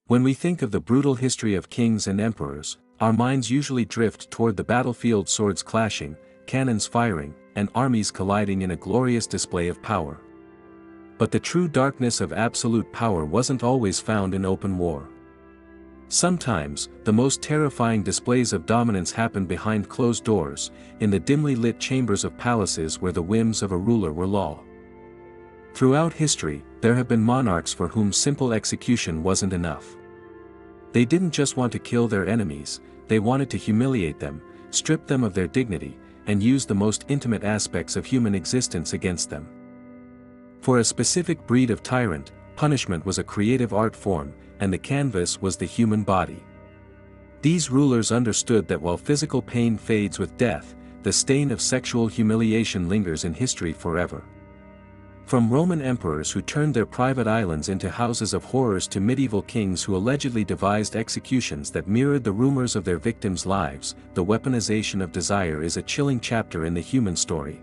When we think of the brutal history of kings and emperors, our minds usually drift toward the battlefield, swords clashing, cannons firing, and armies colliding in a glorious display of power. But the true darkness of absolute power wasn't always found in open war. Sometimes, the most terrifying displays of dominance happened behind closed doors, in the dimly lit chambers of palaces where the whims of a ruler were law. Throughout history, there have been monarchs for whom simple execution wasn't enough. They didn't just want to kill their enemies, they wanted to humiliate them, strip them of their dignity, and use the most intimate aspects of human existence against them. For a specific breed of tyrant, punishment was a creative art form, and the canvas was the human body. These rulers understood that while physical pain fades with death, the stain of sexual humiliation lingers in history forever. From Roman emperors who turned their private islands into houses of horrors to medieval kings who allegedly devised executions that mirrored the rumors of their victims' lives, the weaponization of desire is a chilling chapter in the human story.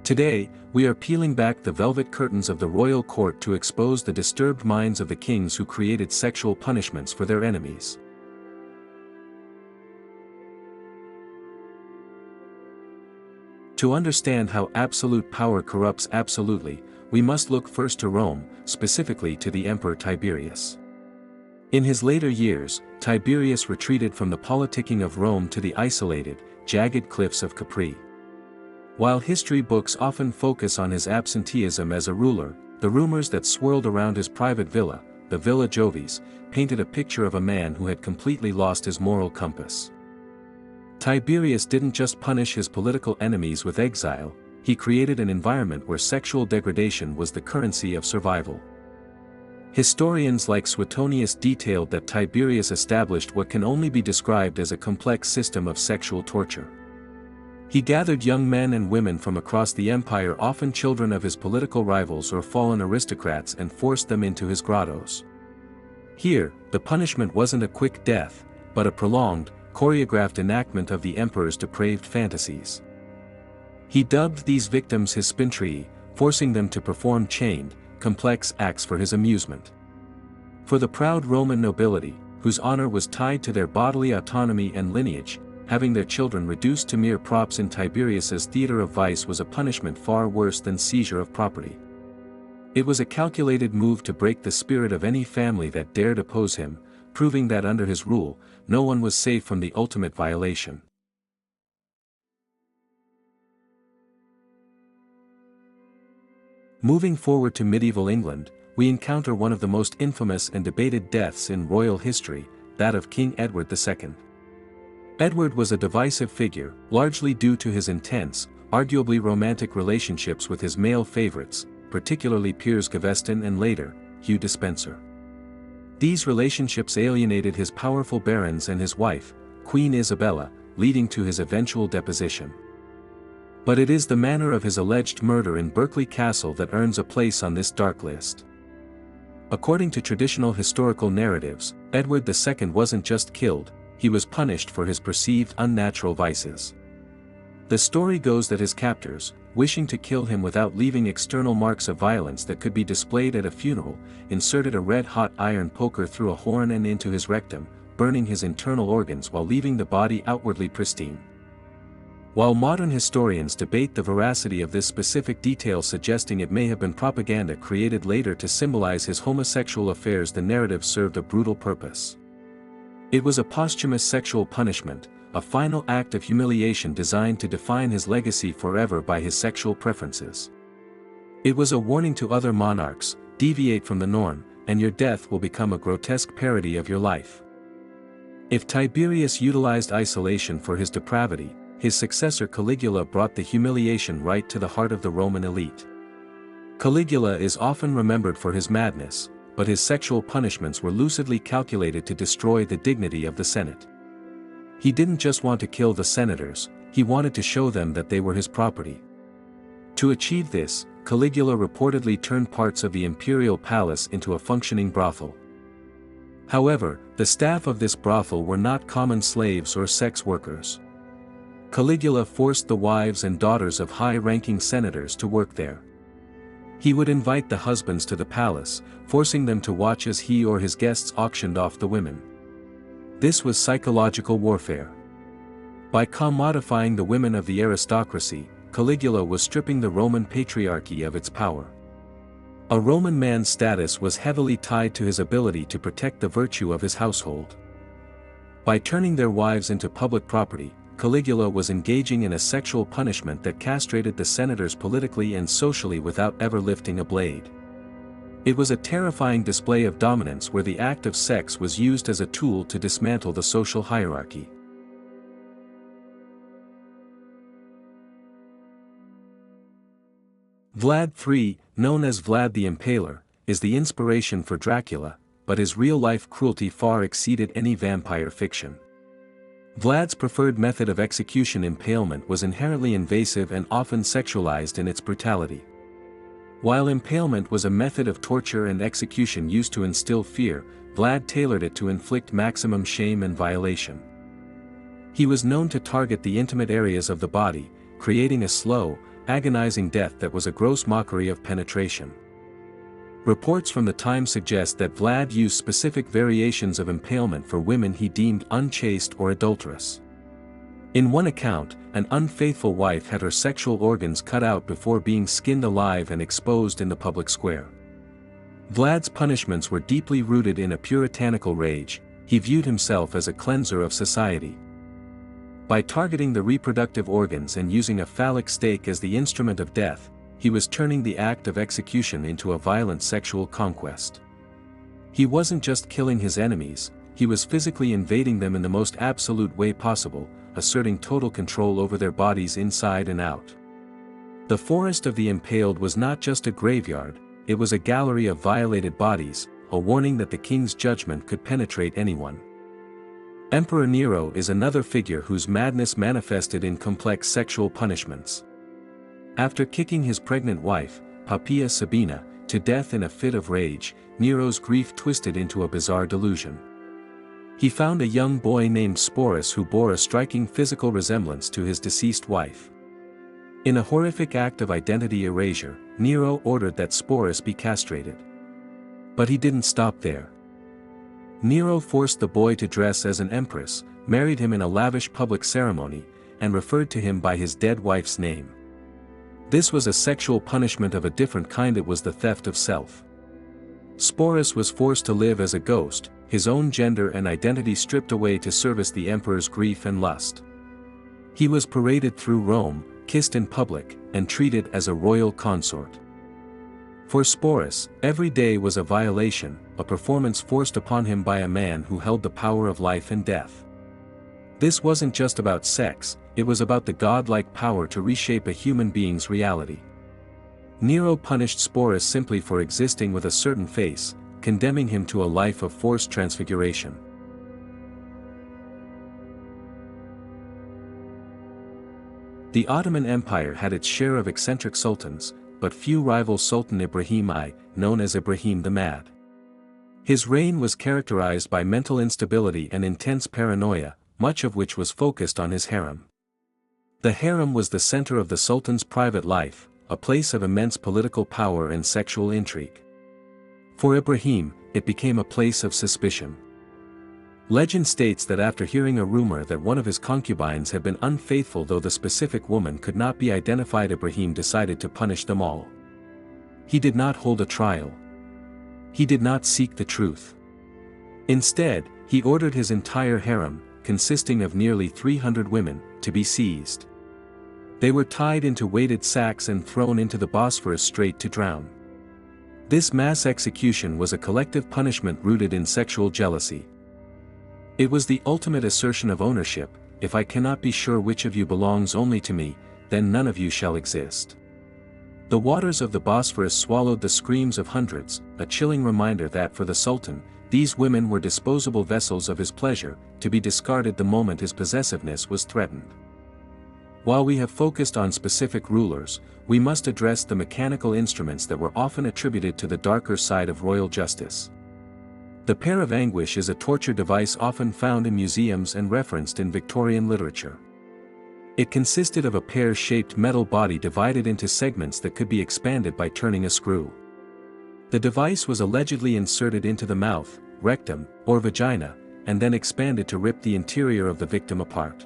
Today, we are peeling back the velvet curtains of the royal court to expose the disturbed minds of the kings who created sexual punishments for their enemies. To understand how absolute power corrupts absolutely, we must look first to Rome, specifically to the Emperor Tiberius. In his later years, Tiberius retreated from the politicking of Rome to the isolated, jagged cliffs of Capri. While history books often focus on his absenteeism as a ruler, the rumors that swirled around his private villa, the Villa Jovis, painted a picture of a man who had completely lost his moral compass. Tiberius didn't just punish his political enemies with exile, he created an environment where sexual degradation was the currency of survival. Historians like Suetonius detailed that Tiberius established what can only be described as a complex system of sexual torture. He gathered young men and women from across the empire, often children of his political rivals or fallen aristocrats, and forced them into his grottos. Here, the punishment wasn't a quick death, but a prolonged, choreographed enactment of the emperor's depraved fantasies. He dubbed these victims his spintrii, forcing them to perform chained, complex acts for his amusement. For the proud Roman nobility, whose honor was tied to their bodily autonomy and lineage, having their children reduced to mere props in Tiberius's theater of vice was a punishment far worse than seizure of property. It was a calculated move to break the spirit of any family that dared oppose him, proving that under his rule, no one was safe from the ultimate violation. Moving forward to medieval England, we encounter one of the most infamous and debated deaths in royal history, that of King Edward II. Edward was a divisive figure, largely due to his intense, arguably romantic relationships with his male favorites, particularly Piers Gaveston and later, Hugh Despenser. These relationships alienated his powerful barons and his wife, Queen Isabella, leading to his eventual deposition. But it is the manner of his alleged murder in Berkeley Castle that earns a place on this dark list. According to traditional historical narratives, Edward II wasn't just killed, he was punished for his perceived unnatural vices. The story goes that his captors, wishing to kill him without leaving external marks of violence that could be displayed at a funeral, inserted a red-hot iron poker through a horn and into his rectum, burning his internal organs while leaving the body outwardly pristine. While modern historians debate the veracity of this specific detail, suggesting it may have been propaganda created later to symbolize his homosexual affairs, the narrative served a brutal purpose. It was a posthumous sexual punishment, a final act of humiliation designed to define his legacy forever by his sexual preferences. It was a warning to other monarchs: deviate from the norm, and your death will become a grotesque parody of your life. If Tiberius utilized isolation for his depravity, his successor Caligula brought the humiliation right to the heart of the Roman elite. Caligula is often remembered for his madness, but his sexual punishments were lucidly calculated to destroy the dignity of the Senate. He didn't just want to kill the senators, he wanted to show them that they were his property. To achieve this, Caligula reportedly turned parts of the imperial palace into a functioning brothel. However, the staff of this brothel were not common slaves or sex workers. Caligula forced the wives and daughters of high-ranking senators to work there. He would invite the husbands to the palace, forcing them to watch as he or his guests auctioned off the women. This was psychological warfare. By commodifying the women of the aristocracy, Caligula was stripping the Roman patriarchy of its power. A Roman man's status was heavily tied to his ability to protect the virtue of his household. By turning their wives into public property, Caligula was engaging in a sexual punishment that castrated the senators politically and socially without ever lifting a blade. It was a terrifying display of dominance where the act of sex was used as a tool to dismantle the social hierarchy. Vlad III, known as Vlad the Impaler, is the inspiration for Dracula, but his real-life cruelty far exceeded any vampire fiction. Vlad's preferred method of execution, impalement, was inherently invasive and often sexualized in its brutality. While impalement was a method of torture and execution used to instill fear, Vlad tailored it to inflict maximum shame and violation. He was known to target the intimate areas of the body, creating a slow, agonizing death that was a gross mockery of penetration. Reports from the time suggest that Vlad used specific variations of impalement for women he deemed unchaste or adulterous. In one account, an unfaithful wife had her sexual organs cut out before being skinned alive and exposed in the public square. Vlad's punishments were deeply rooted in a puritanical rage. He viewed himself as a cleanser of society. By targeting the reproductive organs and using a phallic stake as the instrument of death, he was turning the act of execution into a violent sexual conquest. He wasn't just killing his enemies, he was physically invading them in the most absolute way possible, asserting total control over their bodies inside and out. The forest of the impaled was not just a graveyard, it was a gallery of violated bodies, a warning that the king's judgment could penetrate anyone. Emperor Nero is another figure whose madness manifested in complex sexual punishments. After kicking his pregnant wife, Poppaea Sabina, to death in a fit of rage, Nero's grief twisted into a bizarre delusion. He found a young boy named Sporus who bore a striking physical resemblance to his deceased wife. In a horrific act of identity erasure, Nero ordered that Sporus be castrated. But he didn't stop there. Nero forced the boy to dress as an empress, married him in a lavish public ceremony, and referred to him by his dead wife's name. This was a sexual punishment of a different kind. It was the theft of self. Sporus was forced to live as a ghost, his own gender and identity stripped away to service the emperor's grief and lust. He was paraded through Rome, kissed in public, and treated as a royal consort. For Sporus, every day was a violation, a performance forced upon him by a man who held the power of life and death. This wasn't just about sex, it was about the godlike power to reshape a human being's reality. Nero punished Sporus simply for existing with a certain face, condemning him to a life of forced transfiguration. The Ottoman Empire had its share of eccentric sultans, but few rival Sultan Ibrahim I, known as Ibrahim the Mad. His reign was characterized by mental instability and intense paranoia, much of which was focused on his harem. The harem was the center of the Sultan's private life, a place of immense political power and sexual intrigue. For Ibrahim, it became a place of suspicion. Legend states that after hearing a rumor that one of his concubines had been unfaithful, though the specific woman could not be identified, Ibrahim decided to punish them all. He did not hold a trial. He did not seek the truth. Instead, he ordered his entire harem, consisting of nearly 300 women, to be seized. They were tied into weighted sacks and thrown into the Bosphorus Strait to drown. This mass execution was a collective punishment rooted in sexual jealousy. It was the ultimate assertion of ownership: if I cannot be sure which of you belongs only to me, then none of you shall exist. The waters of the Bosphorus swallowed the screams of hundreds, a chilling reminder that for the Sultan, these women were disposable vessels of his pleasure, to be discarded the moment his possessiveness was threatened. While we have focused on specific rulers, we must address the mechanical instruments that were often attributed to the darker side of royal justice. The pear of anguish is a torture device often found in museums and referenced in Victorian literature. It consisted of a pear-shaped metal body divided into segments that could be expanded by turning a screw. The device was allegedly inserted into the mouth, rectum, or vagina, and then expanded to rip the interior of the victim apart.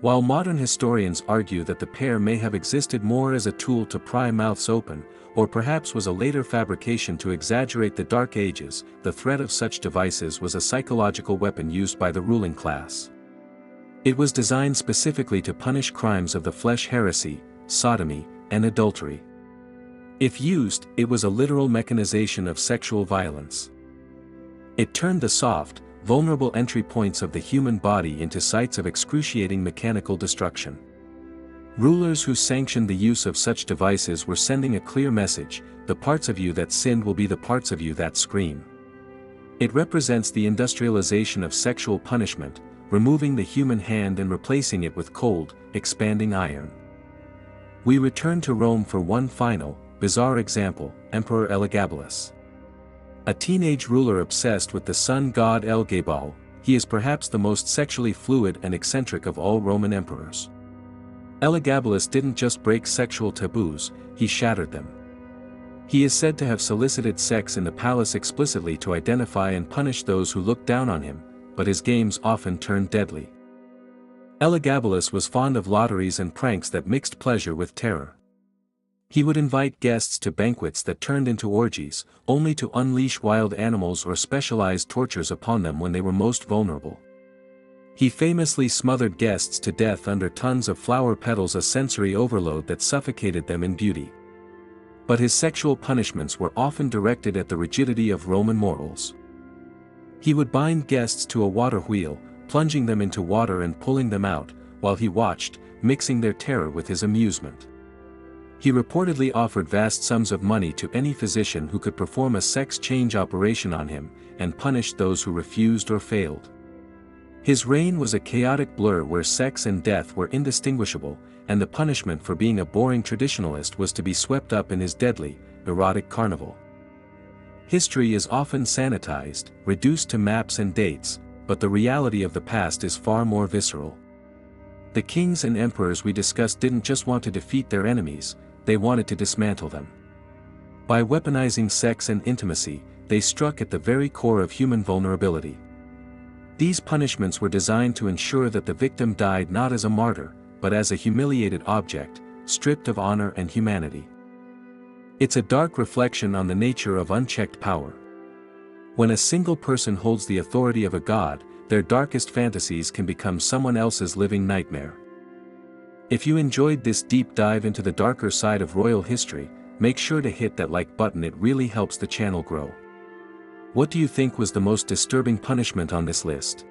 While modern historians argue that the pear may have existed more as a tool to pry mouths open, or perhaps was a later fabrication to exaggerate the Dark Ages, the threat of such devices was a psychological weapon used by the ruling class. It was designed specifically to punish crimes of the flesh, heresy, sodomy, and adultery. If used, it was a literal mechanization of sexual violence. It turned the soft, vulnerable entry points of the human body into sites of excruciating mechanical destruction. Rulers who sanctioned the use of such devices were sending a clear message: the parts of you that sinned will be the parts of you that scream. It represents the industrialization of sexual punishment, removing the human hand and replacing it with cold, expanding iron. We return to Rome for one final, bizarre example: Emperor Elagabalus. A teenage ruler obsessed with the sun god Elgabal, he is perhaps the most sexually fluid and eccentric of all Roman emperors. Elagabalus didn't just break sexual taboos, he shattered them. He is said to have solicited sex in the palace explicitly to identify and punish those who looked down on him, but his games often turned deadly. Elagabalus was fond of lotteries and pranks that mixed pleasure with terror. He would invite guests to banquets that turned into orgies, only to unleash wild animals or specialized tortures upon them when they were most vulnerable. He famously smothered guests to death under tons of flower petals, a sensory overload that suffocated them in beauty. But his sexual punishments were often directed at the rigidity of Roman morals. He would bind guests to a water wheel, plunging them into water and pulling them out, while he watched, mixing their terror with his amusement. He reportedly offered vast sums of money to any physician who could perform a sex change operation on him, and punished those who refused or failed. His reign was a chaotic blur where sex and death were indistinguishable, and the punishment for being a boring traditionalist was to be swept up in his deadly, erotic carnival. History is often sanitized, reduced to maps and dates, but the reality of the past is far more visceral. The kings and emperors we discussed didn't just want to defeat their enemies, they wanted to dismantle them. By weaponizing sex and intimacy, they struck at the very core of human vulnerability. These punishments were designed to ensure that the victim died not as a martyr, but as a humiliated object, stripped of honor and humanity. It's a dark reflection on the nature of unchecked power. When a single person holds the authority of a god, their darkest fantasies can become someone else's living nightmare. If you enjoyed this deep dive into the darker side of royal history, make sure to hit that like button, it really helps the channel grow. What do you think was the most disturbing punishment on this list?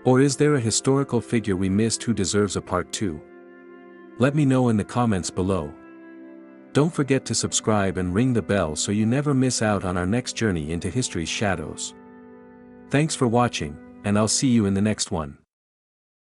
Or is there a historical figure we missed who deserves a part 2? Let me know in the comments below. Don't forget to subscribe and ring the bell so you never miss out on our next journey into history's shadows. Thanks for watching, and I'll see you in the next one.